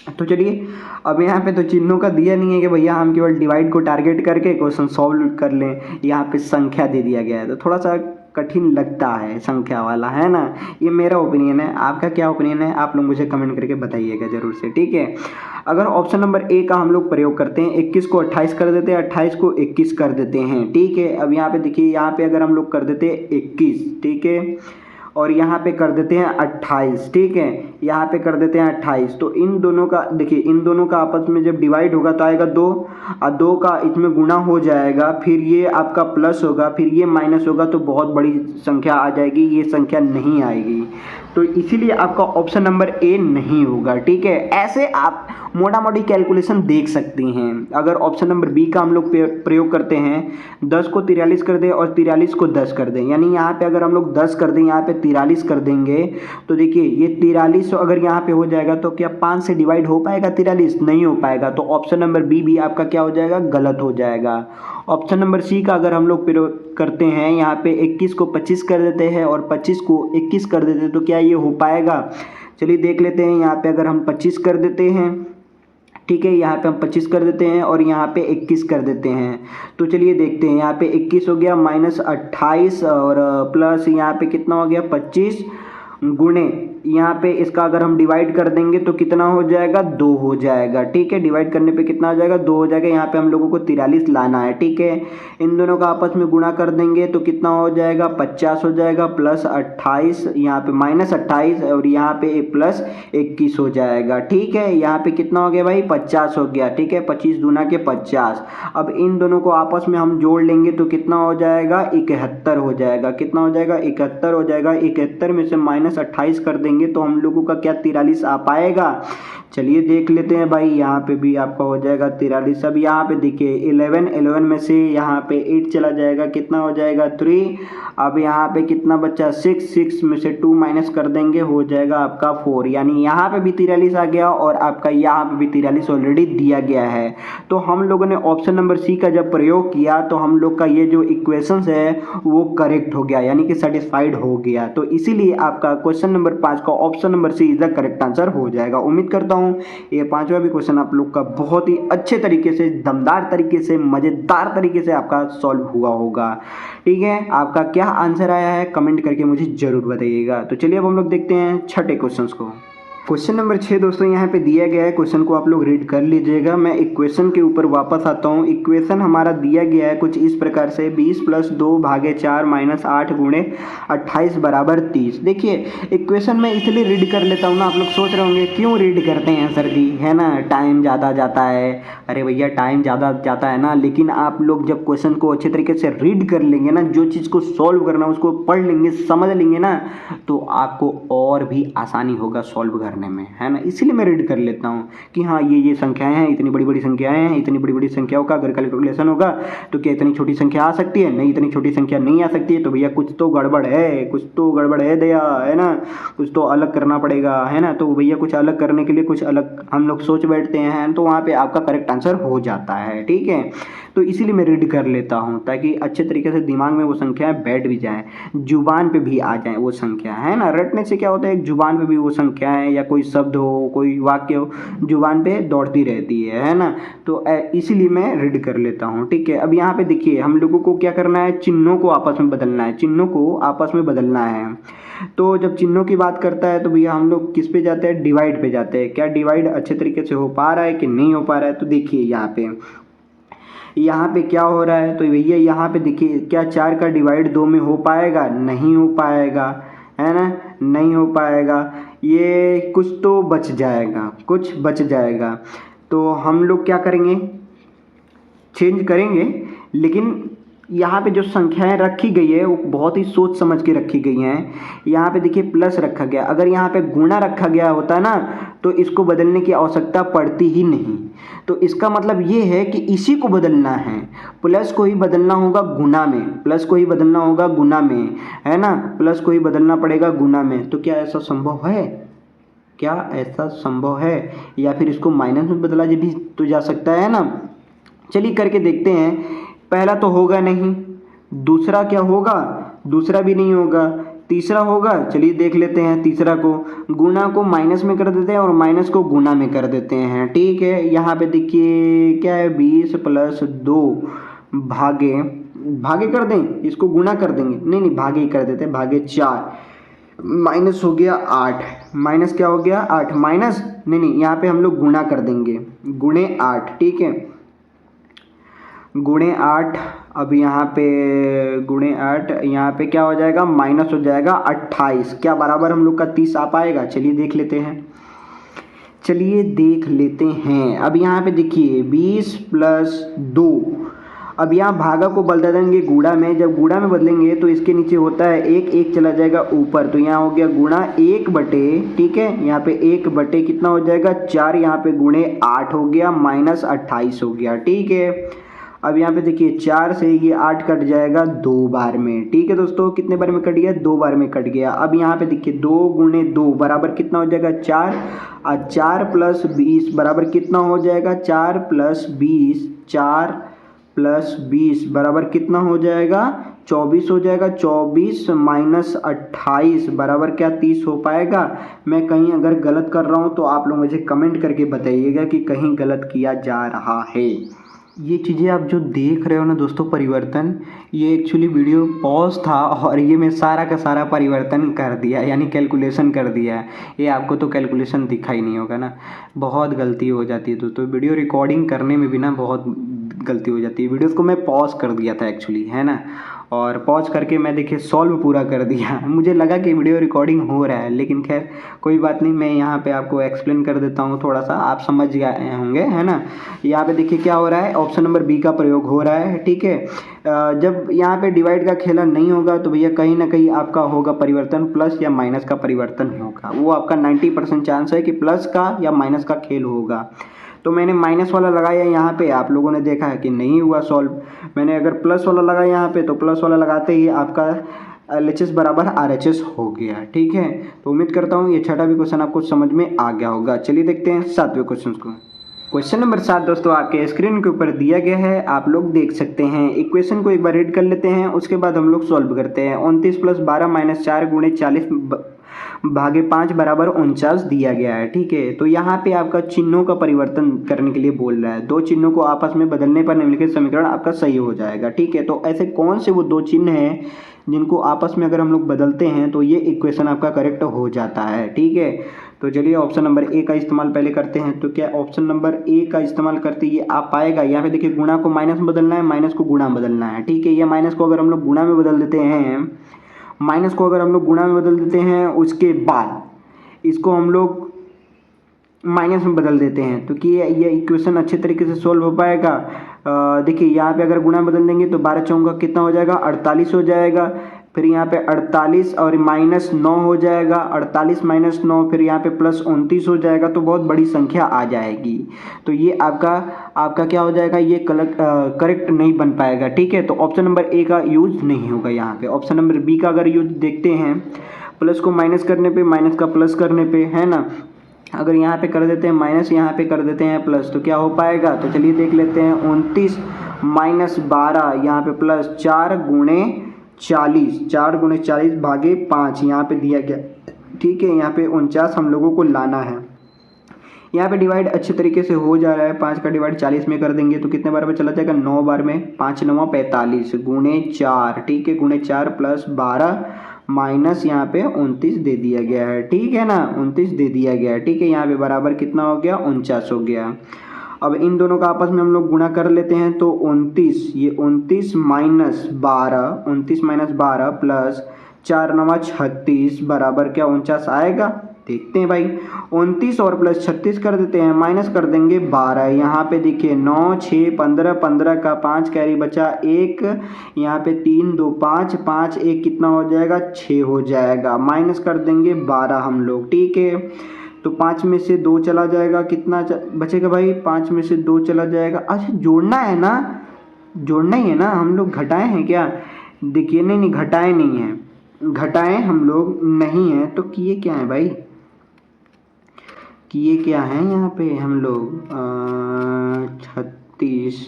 तो चलिए अब यहाँ पे तो चिन्हों का दिया नहीं है कि भैया हम केवल डिवाइड को टारगेट करके क्वेश्चन सॉल्व कर लें, यहाँ पे संख्या दे दिया गया है तो थोड़ा सा कठिन लगता है संख्या वाला, है ना। ये मेरा ओपिनियन है, आपका क्या ओपिनियन है आप लोग मुझे कमेंट करके बताइएगा जरूर से, ठीक है। अगर ऑप्शन नंबर ए का हम लोग प्रयोग करते हैं, 21 को 28 कर देते हैं, 28 को 21 कर देते हैं, ठीक है। अब यहाँ पे देखिए, यहाँ पे अगर हम लोग कर देते हैं 21, ठीक है, और यहाँ पे कर देते हैं 28, ठीक है, यहाँ पे कर देते हैं 28, तो इन दोनों का देखिए, इन दोनों का आपस में जब डिवाइड होगा तो आएगा 2 और 2 का इसमें गुणा हो जाएगा, फिर ये आपका प्लस होगा, फिर ये माइनस होगा, तो बहुत बड़ी संख्या आ जाएगी, ये संख्या नहीं आएगी, तो इसीलिए आपका ऑप्शन नंबर ए नहीं होगा, ठीक है। ऐसे आप मोटा मोटी कैलकुलेशन देख सकती हैं। अगर ऑप्शन नंबर बी का हम लोग प्रयोग करते हैं, 10 को 43 कर दें और 43 को 10 कर दें, यानी यहाँ पे अगर हम लोग 10 कर दें, यहाँ पे 43 कर देंगे, तो देखिए ये 43 अगर यहाँ पे हो जाएगा तो क्या 5 से डिवाइड हो पाएगा? 43 नहीं हो पाएगा, तो ऑप्शन नंबर बी भी आपका क्या हो जाएगा? गलत हो जाएगा। ऑप्शन नंबर सी का अगर हम लोग प्रयोग करते हैं, यहाँ पे 21 को 25 कर देते हैं और 25 को 21 कर देते हैं, तो क्या ये हो पाएगा? चलिए देख लेते हैं। यहाँ पे अगर हम 25 कर देते हैं, ठीक है, यहाँ पे हम 25 कर देते हैं और यहाँ पे 21 कर देते हैं, तो चलिए देखते हैं। यहाँ पे 21 हो गया -28 और प्लस यहाँ पे कितना हो गया 25 गुणे, यहाँ पे इसका अगर हम डिवाइड कर देंगे तो कितना हो जाएगा? 2 हो जाएगा, ठीक है। डिवाइड करने पे कितना हो जाएगा? 2 हो जाएगा। यहाँ पे हम लोगों को 43 लाना है, ठीक है। इन दोनों का आपस में गुणा कर देंगे तो कितना हो जाएगा? 50 हो जाएगा, प्लस 28, यहाँ पे -28 और यहाँ पे प्लस 21 हो जाएगा, ठीक है। यहाँ पे कितना हो गया भाई? 50 हो गया, ठीक है। 25 दूना के 50। अब इन दोनों को आपस में हम जोड़ लेंगे तो कितना हो जाएगा? 71 हो जाएगा। कितना हो जाएगा? 71 हो जाएगा। 71 में से -28 कर देंगे तो हम लोगों का क्या 43 आ पाएगा? चलिए देख लेते हैं भाई, यहाँ पे भी आपका हो जाएगा 43। अब यहाँ पे देखिए 11 में से यहाँ पे 8 चला जाएगा, कितना हो जाएगा? 3। अब यहाँ पे कितना बचा? 6 में से 2 माइनस कर देंगे, हो जाएगा आपका 4, यानी यहाँ पे भी 43 आ गया और आपका यहाँ पे भी 43 ऑलरेडी दिया गया है। तो हम लोगों ने ऑप्शन नंबर सी का जब प्रयोग किया तो हम लोग का ये जो इक्वेशन है वो करेक्ट हो गया, यानी कि सेटिस्फाइड हो गया। तो इसीलिए आपका क्वेश्चन नंबर 5 का option number C is the correct answer हो जाएगा। उम्मीद करता हूँ ये पांचवा भी क्वेश्चन आप लोग का बहुत ही अच्छे तरीके से, दमदार तरीके से, मजेदार तरीके से आपका सॉल्व हुआ होगा, ठीक है। आपका क्या आंसर आया है कमेंट करके मुझे जरूर बताइएगा। तो चलिए अब हम लोग देखते हैं छठे क्वेश्चन को। क्वेश्चन नंबर 6 दोस्तों यहाँ पे दिया गया है, क्वेश्चन को आप लोग रीड कर लीजिएगा। मैं इक्वेशन के ऊपर वापस आता हूँ। इक्वेशन हमारा दिया गया है कुछ इस प्रकार से, 20 + 2 भागे 4 - 8 गुणे 28 बराबर 30। देखिए इक्वेशन में इसलिए रीड कर लेता हूँ ना, आप लोग सोच रहे होंगे क्यों रीड करते हैं सर जी, है ना, टाइम ज़्यादा जाता है। अरे भैया टाइम ज़्यादा जाता है ना, लेकिन आप लोग जब क्वेश्चन को अच्छे तरीके से रीड कर लेंगे ना, जो चीज़ को सॉल्व करना उसको पढ़ लेंगे, समझ लेंगे ना, तो आपको और भी आसानी होगा सॉल्व करने पढ़ने में, है ना। इसीलिए मैं रीड कर लेता हूँ कि हाँ ये संख्याएं हैं, इतनी बड़ी बड़ी संख्याएं हैं, इतनी बड़ी बड़ी संख्याओं का अगर कैलकुलेशन होगा तो क्या इतनी छोटी संख्या आ सकती है? नहीं, इतनी छोटी संख्या नहीं आ सकती है। तो भैया कुछ तो गड़बड़ है, कुछ तो गड़बड़ है दया, है ना। कुछ तो अलग करना पड़ेगा, है ना। तो भैया कुछ अलग करने के लिए कुछ अलग हम लोग सोच बैठते हैं, तो वहाँ पे आपका करेक्ट आंसर हो जाता है, ठीक है। तो इसीलिए मैं रीड कर लेता हूँ ताकि अच्छे तरीके से दिमाग में वो संख्याएं बैठ भी जाएं, जुबान पे भी आ जाएं वो संख्या, है ना। रटने से क्या होता है, एक जुबान पे भी वो संख्याएं या कोई शब्द हो, कोई वाक्य हो, जुबान पे दौड़ती रहती है ना। तो इसीलिए मैं रीड कर लेता हूँ, ठीक है। अब यहाँ पे देखिए हम लोगों को क्या करना है, चिन्हों को आपस में बदलना है, चिन्हों को आपस में बदलना है। तो जब चिन्हों की बात करता है तो भैया हम लोग किस पे जाते हैं, डिवाइड पे जाते हैं। क्या डिवाइड अच्छे तरीके से हो पा रहा है कि नहीं हो पा रहा है? तो देखिए यहाँ पे क्या हो रहा है, तो भैया यहाँ पे देखिए क्या 4 का डिवाइड 2 में हो पाएगा? नहीं हो पाएगा, है ना, नहीं हो पाएगा। ये कुछ तो बच जाएगा, कुछ बच जाएगा। तो हम लोग क्या करेंगे, चेंज करेंगे। लेकिन यहाँ पे जो संख्याएं रखी गई है वो बहुत ही सोच समझ के रखी गई हैं। यहाँ पे देखिए प्लस रखा गया, अगर यहाँ पे गुणा रखा गया होता ना तो इसको बदलने की आवश्यकता पड़ती ही नहीं। तो इसका मतलब ये है कि इसी को बदलना है, प्लस को ही बदलना होगा गुणा में, प्लस को ही बदलना होगा गुणा में, है ना। प्लस को ही बदलना पड़ेगा गुणा में। तो क्या ऐसा संभव है? क्या ऐसा संभव है? या फिर इसको माइनस में बदला भी तो जा सकता है ना। चलिए करके देखते हैं। पहला तो होगा नहीं, दूसरा क्या होगा, दूसरा भी नहीं होगा, तीसरा होगा। चलिए देख लेते हैं तीसरा को, गुणा को माइनस में कर देते हैं और माइनस को गुणा में कर देते हैं, ठीक है। यहाँ पे देखिए क्या है, 20 + 2 भागे कर दें, इसको गुणा कर देंगे, नहीं भागे ही कर देते हैं, भागे 4, माइनस हो गया 8, माइनस क्या हो गया 8, माइनस नहीं यहाँ पे हम लोग गुणा कर देंगे, गुणे 8, ठीक है, गुणे 8। अब यहाँ पे गुणे 8, यहाँ पे क्या हो जाएगा, माइनस हो जाएगा 28। क्या बराबर हम लोग का 30 आ पाएगा? चलिए देख लेते हैं, चलिए देख लेते हैं। अब यहाँ पे देखिए 20 + 2, अब यहाँ भागा को बदल देंगे गुणा में। जब गुणा में बदलेंगे तो इसके नीचे होता है 1, 1 चला जाएगा ऊपर, तो यहाँ हो गया गुणा 1 बटे, ठीक है, यहाँ पे 1 बटे कितना हो जाएगा 4, यहाँ पे गुणे 8 हो गया, माइनस 28 हो गया, ठीक है। अब यहाँ पे देखिए 4 से ये 8 कट जाएगा 2 बार में, ठीक है दोस्तों। कितने बार में कट गया? 2 बार में कट गया। अब यहाँ पे देखिए 2 गुणे 2 बराबर कितना हो जाएगा 4, और 4 + 20 बराबर कितना हो जाएगा 4 + 20, 4 + 20 बराबर कितना हो जाएगा 24 हो जाएगा। 24 - 28 बराबर क्या 30 हो पाएगा? मैं कहीं अगर गलत कर रहा हूँ तो आप लोग मुझे कमेंट करके बताइएगा कि कहीं गलत किया जा रहा है। ये चीज़ें आप जो देख रहे हो ना दोस्तों, परिवर्तन, ये एक्चुअली वीडियो पॉज था और ये मैं सारा का सारा परिवर्तन कर दिया, यानी कैलकुलेशन कर दिया है। ये आपको तो कैलकुलेशन दिखा ही नहीं होगा ना, बहुत गलती हो जाती है दोस्तों। वीडियो रिकॉर्डिंग करने में भी ना बहुत गलती हो जाती है। वीडियोस को मैं पॉज कर दिया था एक्चुअली, है ना, और पॉज करके मैं देखिए सॉल्व पूरा कर दिया। मुझे लगा कि वीडियो रिकॉर्डिंग हो रहा है, लेकिन खैर कोई बात नहीं, मैं यहाँ पे आपको एक्सप्लेन कर देता हूँ, थोड़ा सा आप समझ गए होंगे, है ना। यहाँ पे देखिए क्या हो रहा है, ऑप्शन नंबर बी का प्रयोग हो रहा है, ठीक है। जब यहाँ पे डिवाइड का खेला नहीं होगा तो भैया कहीं ना कहीं आपका होगा परिवर्तन, प्लस या माइनस का परिवर्तन होगा। वो आपका 90% चांस है कि प्लस का या माइनस का खेल होगा। तो मैंने माइनस वाला लगाया यहाँ पे, आप लोगों ने देखा है कि नहीं हुआ सॉल्व। मैंने अगर प्लस वाला लगाया यहाँ पे तो प्लस वाला लगाते ही आपका LHS बराबर RHS हो गया, ठीक है। तो उम्मीद करता हूँ ये छठा भी क्वेश्चन आपको समझ में आ गया होगा। चलिए देखते हैं 7वें क्वेश्चन को। क्वेश्चन नंबर 7 दोस्तों आपके स्क्रीन के ऊपर दिया गया है, आप लोग देख सकते हैं। इक्वेशन को एक बार रीड कर लेते हैं, उसके बाद हम लोग सॉल्व करते हैं। 29 + 12 - 4 गुणे 40 भागे 5 बराबर 49 दिया गया है, ठीक है। तो यहाँ पे आपका चिन्हों का परिवर्तन करने के लिए बोल रहा है। दो चिन्हों को आपस में बदलने पर निम्नलिखित समीकरण आपका सही हो जाएगा, ठीक है। तो ऐसे कौन से वो दो चिन्ह हैं जिनको आपस में अगर हम लोग बदलते हैं तो ये इक्वेशन आपका करेक्ट हो जाता है, ठीक है। तो चलिए ऑप्शन नंबर ए का इस्तेमाल पहले करते हैं। तो क्या ऑप्शन नंबर ए का इस्तेमाल करते ये आप पाएगा, यहाँ पे देखिए गुणा को माइनस में बदलना है, माइनस को गुणा में बदलना है, ठीक है। ये माइनस को अगर हम लोग गुणा में बदल देते हैं, माइनस को अगर हम लोग गुणा में बदल देते हैं, उसके बाद इसको हम लोग माइनस में बदल देते हैं, तो कि ये इक्वेशन अच्छे तरीके से सोल्व हो पाएगा। देखिए यहाँ पे अगर गुणा बदल देंगे तो 12 × 4 कितना हो जाएगा 48 हो जाएगा। फिर यहाँ पे 48 और -9 हो जाएगा, 48 - 9, फिर यहाँ पे +29 हो जाएगा, तो बहुत बड़ी संख्या आ जाएगी। तो ये आपका क्या हो जाएगा, ये करेक्ट नहीं बन पाएगा। ठीक है, तो ऑप्शन नंबर ए का यूज नहीं होगा यहाँ पे। ऑप्शन नंबर बी का अगर यूज देखते हैं, प्लस को माइनस करने पे, माइनस का प्लस करने पे, है ना, अगर यहाँ पे कर देते हैं माइनस, यहाँ पे कर देते हैं प्लस, तो क्या हो पाएगा। तो चलिए देख लेते हैं, 29 - 12, यहाँ पे प्लस 4 गुणे 40, 4 गुणे 40 भागे 5 यहाँ पे दिया गया। ठीक है, यहाँ पे 49 हम लोगों को लाना है। यहाँ पे डिवाइड अच्छे तरीके से हो जा रहा है। 5 का डिवाइड 40 में कर देंगे तो कितने बार में चला जाएगा, 9 बार में। 5 9 45 गुणे 4, ठीक है, गुणे 4 प्लस 12 माइनस यहाँ पे 29 दे दिया गया है। ठीक है ना, 29 दे दिया गया है। ठीक है, यहाँ पे बराबर कितना हो गया, 49 हो गया। अब इन दोनों का आपस में हम लोग गुणा कर लेते हैं, तो 29, ये 29 - 12, 29 - 12 प्लस 4 9 36 बराबर क्या 49 आएगा। देखते हैं भाई, 29 और प्लस 36 कर देते हैं, माइनस कर देंगे 12। यहाँ पे देखिए 9 6 15, 15 का 5 कैरी बचा 1, यहाँ पे 3 2 5, 5 1 कितना हो जाएगा, 6 हो जाएगा। माइनस कर देंगे 12 हम लोग। ठीक है, तो 5 में से 2 चला जाएगा, कितना बचेगा भाई, 5 में से 2 चला जाएगा। अच्छा, जोड़ना है ना, जोड़ना ही है ना, हम लोग घटाए हैं क्या, देखिए नहीं नहीं घटाए नहीं है, घटाए हम लोग नहीं है, तो किए क्या है भाई, किए क्या हैं यहाँ पे हम लोग 36,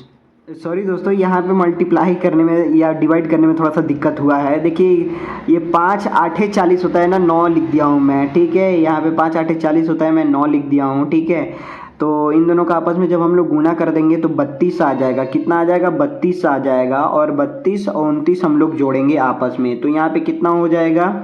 सॉरी दोस्तों, यहाँ पे मल्टीप्लाई करने में या डिवाइड करने में थोड़ा सा दिक्कत हुआ है। देखिए ये 5 8 40 होता है ना, 9 लिख दिया हूँ मैं। ठीक है, यहाँ पे 5 8 40 होता है, मैं 9 लिख दिया हूँ। ठीक है, तो इन दोनों का आपस में जब हम लोग गुणा कर देंगे तो 32 आ जाएगा। कितना आ जाएगा, 32 आ जाएगा। और 32 और 29 हम लोग जोड़ेंगे आपस में, तो यहाँ पे कितना हो जाएगा,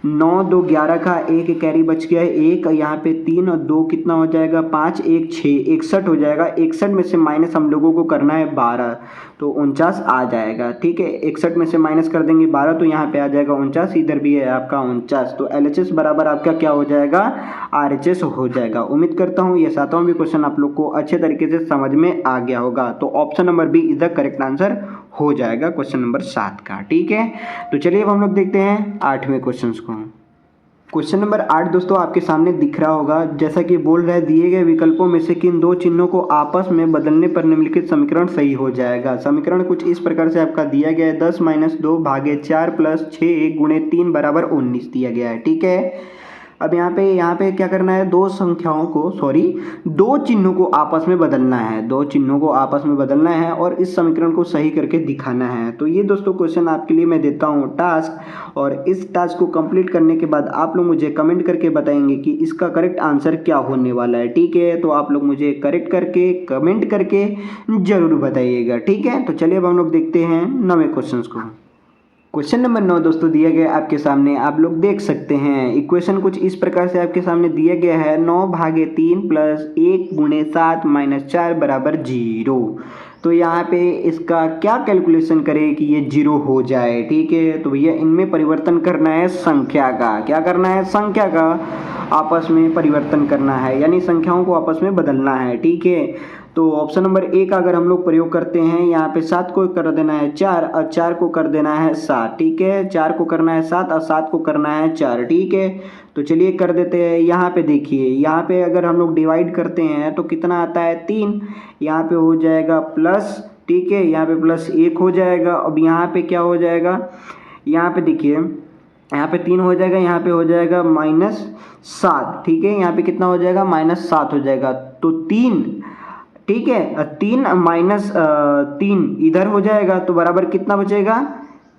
9 2 11 का 1 कैरी बच गया है 1, यहाँ पे 3 और 2 कितना हो जाएगा, 5 1 6, 61 हो जाएगा। 61 में से माइनस हम लोगों को करना है 12, तो 49 आ जाएगा। ठीक है, 61 में से माइनस कर देंगे 12, तो यहाँ पे आ जाएगा 49, इधर भी है आपका 49। तो LHS बराबर आपका क्या हो जाएगा, RHS हो जाएगा। उम्मीद करता हूँ ये 7वां भी क्वेश्चन आप लोग को अच्छे तरीके से समझ में आ गया होगा। तो option number B is the correct answer हो जाएगा क्वेश्चन नंबर 7 का। ठीक है, तो चलिए अब हम लोग देखते हैं 8वें क्वेश्चन को। क्वेश्चन नंबर 8 दोस्तों आपके सामने दिख रहा होगा, जैसा कि बोल रहा है, दिए गए विकल्पों में से किन 2 चिन्हों को आपस में बदलने पर निम्नलिखित समीकरण सही हो जाएगा। समीकरण कुछ इस प्रकार से आपका दिया गया है, 10 - 2 भागे 4 प्लस 6 गुणे 3 बराबर 19 दिया गया है। ठीक है, अब यहाँ पे क्या करना है, दो चिन्हों को आपस में बदलना है, 2 चिन्हों को आपस में बदलना है और इस समीकरण को सही करके दिखाना है। तो ये दोस्तों क्वेश्चन आपके लिए मैं देता हूँ टास्क, और इस टास्क को कंप्लीट करने के बाद आप लोग मुझे कमेंट करके बताएंगे कि इसका करेक्ट आंसर क्या होने वाला है। ठीक है, तो आप लोग मुझे करेक्ट करके कमेंट करके जरूर बताइएगा। ठीक है, तो चलिए अब हम लोग देखते हैं 9वें क्वेश्चन को। क्वेश्चन नंबर 9 दोस्तों दिया गया आपके सामने, आप लोग देख सकते हैं। इक्वेशन कुछ इस प्रकार से आपके सामने दिया गया है, 9 भागे 3 प्लस 1 गुणे 7 माइनस 4 बराबर 0। तो यहाँ पे इसका क्या कैलकुलेशन करें कि ये 0 हो जाए। ठीक है, तो भैया इनमें परिवर्तन करना है संख्या का, क्या करना है, संख्या का आपस में परिवर्तन करना है, यानी संख्याओं को आपस में बदलना है। ठीक है, तो ऑप्शन नंबर ए का अगर हम लोग प्रयोग करते हैं, यहाँ पे 7 को कर देना है 4 और 4 को कर देना है 7। ठीक है, 4 को करना है 7 और 7 को करना है 4। ठीक है, तो चलिए कर देते हैं। यहाँ पे देखिए, यहाँ पे अगर हम लोग डिवाइड करते हैं तो कितना आता है, 3, यहाँ पे हो जाएगा प्लस, ठीक है, यहाँ पे प्लस 1 हो जाएगा। अब यहाँ पे क्या हो जाएगा, यहाँ पे देखिए, यहाँ पे 3 हो जाएगा, यहाँ पे हो जाएगा -7। ठीक है, यहाँ पे कितना हो जाएगा, -7 हो जाएगा। तो 3, ठीक है, 3 - 3 इधर हो जाएगा, तो बराबर कितना बचेगा,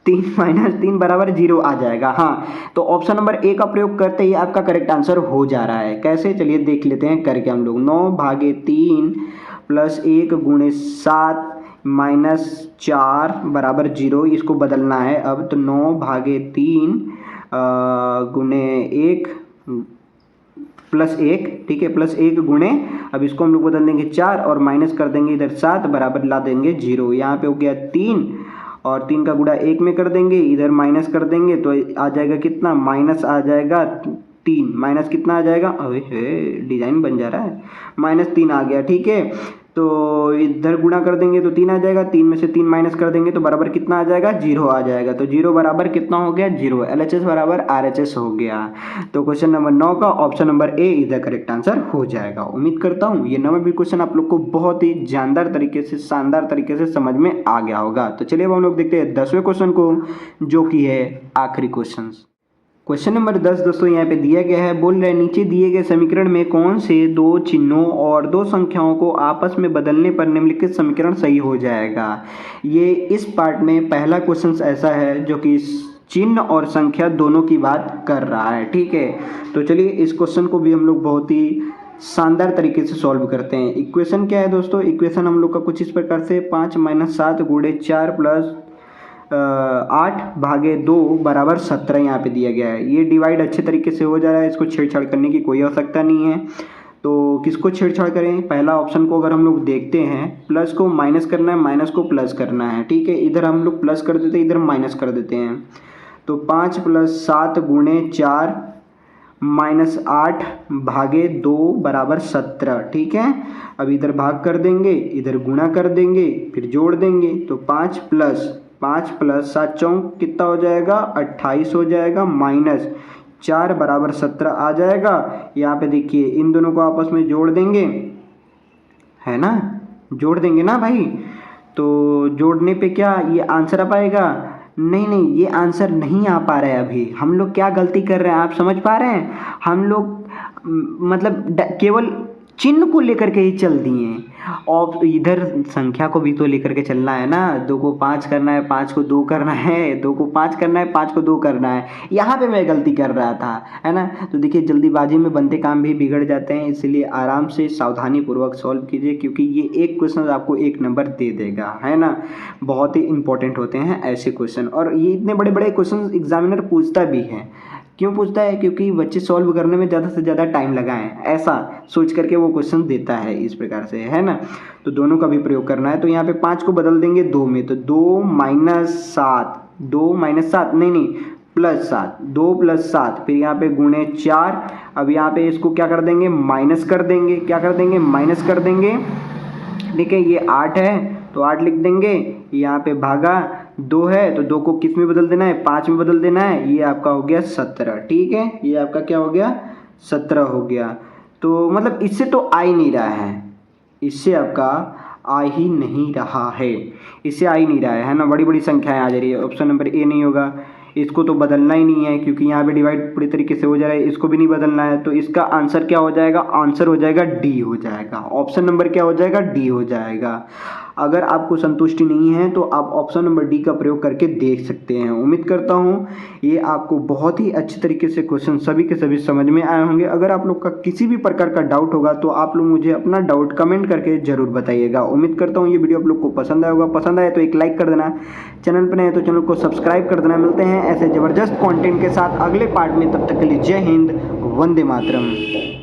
3 - 3 बराबर 0 आ जाएगा। हाँ, तो ऑप्शन नंबर ए का प्रयोग करते ही आपका करेक्ट आंसर हो जा रहा है। कैसे, चलिए देख लेते हैं करके हम लोग। 9 भागे 3 प्लस 1 गुणे 7 माइनस 4 बराबर 0, इसको बदलना है अब। तो 9 भागे 3 गुणे 1 प्लस 1, ठीक है, प्लस 1 गुणे, अब इसको हम लोग बदल देंगे 4 और माइनस कर देंगे इधर 7 बराबर ला देंगे 0। यहाँ पे हो गया 3 और 3 का गुणा 1 में कर देंगे, इधर माइनस कर देंगे तो आ जाएगा कितना, माइनस आ जाएगा 3, माइनस कितना आ जाएगा, अरे डिजाइन बन जा रहा है, -3 आ गया। ठीक है, तो इधर गुणा कर देंगे तो 3 आ जाएगा, 3 में से 3 माइनस कर देंगे तो बराबर कितना आ जाएगा, 0 आ जाएगा। तो 0 बराबर कितना हो गया, 0। LHS बराबर RHS हो गया। तो क्वेश्चन नंबर 9 का option number A is the correct answer हो जाएगा। उम्मीद करता हूँ ये 9वां भी क्वेश्चन आप लोग को बहुत ही जानदार तरीके से, शानदार तरीके से समझ में आ गया होगा। तो चलिए अब हम लोग देखते हैं 10वें क्वेश्चन को, जो कि है आखिरी क्वेश्चन। क्वेश्चन नंबर 10 दोस्तों यहाँ पे दिया गया है, बोल रहे नीचे दिए गए समीकरण में कौन से दो चिन्हों और दो संख्याओं को आपस में बदलने पर निम्नलिखित समीकरण सही हो जाएगा। ये इस पार्ट में पहला क्वेश्चन ऐसा है जो कि चिन्ह और संख्या दोनों की बात कर रहा है, ठीक है। तो चलिए इस क्वेश्चन को भी हम लोग बहुत ही शानदार तरीके से सॉल्व करते हैं। इक्वेशन क्या है दोस्तों, इक्वेशन हम लोग का कुछ इस प्रकार से 5 - 7 × 4 + 8 भागे 2 बराबर 17 यहाँ पे दिया गया है। ये डिवाइड अच्छे तरीके से हो जा रहा है, इसको छेड़छाड़ करने की कोई आवश्यकता नहीं है। तो किसको छेड़छाड़ करें, पहला ऑप्शन को अगर हम लोग देखते हैं, प्लस को माइनस करना है, माइनस को प्लस करना है, ठीक है। इधर हम लोग प्लस कर देते हैं, इधर माइनस कर देते हैं। तो 5 + 7 × 4 - 8 भागे 2 बराबर 17, ठीक है। अब इधर भाग कर देंगे, इधर गुणा कर देंगे, फिर जोड़ देंगे। तो 5 + 7 चौक कितना हो जाएगा, 28 हो जाएगा, माइनस 4 बराबर 17 आ जाएगा। यहाँ पे देखिए इन दोनों को आपस में जोड़ देंगे, है ना, जोड़ देंगे ना भाई। तो जोड़ने पे क्या ये आंसर आ पाएगा, नहीं, ये आंसर नहीं आ पा रहा है। अभी हम लोग क्या गलती कर रहे हैं आप समझ पा रहे हैं, हम लोग मतलब केवल चिन्ह को लेकर के ही चल दिए और इधर संख्या को भी तो लेकर के चलना है ना। 2 को 5 करना है, 5 को 2 करना है, 2 को 5 करना है, 5 को 2 करना है। यहाँ पे मैं गलती कर रहा था, है ना। तो देखिए जल्दीबाजी में बनते काम भी बिगड़ जाते हैं, इसलिए आराम से सावधानी पूर्वक सॉल्व कीजिए, क्योंकि ये एक क्वेश्चन आपको 1 नंबर दे देगा, है ना। बहुत ही इंपॉर्टेंट होते हैं ऐसे क्वेश्चन, और ये इतने बड़े बड़े क्वेश्चन एग्जामिनर पूछता भी है। क्यों पूछता है, क्योंकि बच्चे सॉल्व करने में ज़्यादा से ज़्यादा टाइम लगाएं, ऐसा सोच करके वो क्वेश्चन देता है इस प्रकार से, है ना। तो दोनों का भी प्रयोग करना है। तो यहाँ पे 5 को बदल देंगे 2 में, तो 2 - 7, 2 - 7 नहीं +7, 2 + 7, फिर यहाँ पे गुणे 4। अब यहाँ पे इसको क्या कर देंगे, माइनस कर देंगे, क्या कर देंगे, माइनस कर देंगे। देखिए ये 8 है तो 8 लिख देंगे, यहाँ पे भागा 2 है तो 2 को किस में बदल देना है, 5 में बदल देना है। ये आपका हो गया 17, ठीक है। ये आपका क्या हो गया, 17 हो गया। तो मतलब इससे तो आ ही नहीं रहा है, इससे आपका आ ही नहीं रहा है, इससे आ ही नहीं रहा है ना। बड़ी बड़ी संख्याएं आ जा रही है, ऑप्शन नंबर ए नहीं होगा। इसको तो बदलना ही नहीं है, क्योंकि यहाँ पे डिवाइड पूरी तरीके से हो जा रहा है, इसको भी नहीं बदलना है। तो इसका आंसर क्या हो जाएगा, आंसर हो जाएगा डी हो जाएगा। ऑप्शन नंबर क्या हो जाएगा, डी हो जाएगा। अगर आपको संतुष्टि नहीं है तो आप ऑप्शन नंबर डी का प्रयोग करके देख सकते हैं। उम्मीद करता हूँ ये आपको बहुत ही अच्छे तरीके से क्वेश्चन सभी के सभी समझ में आए होंगे। अगर आप लोग का किसी भी प्रकार का डाउट होगा तो आप लोग मुझे अपना डाउट कमेंट करके जरूर बताइएगा। उम्मीद करता हूँ ये वीडियो आप लोग को पसंद आया होगा। पसंद आए तो एक लाइक कर देना, चैनल पर नए तो चैनल को सब्सक्राइब कर देना। मिलते हैं ऐसे ज़बरदस्त कंटेंट के साथ अगले पार्ट में, तब तक के लिए जय हिंद, वंदे मातरम।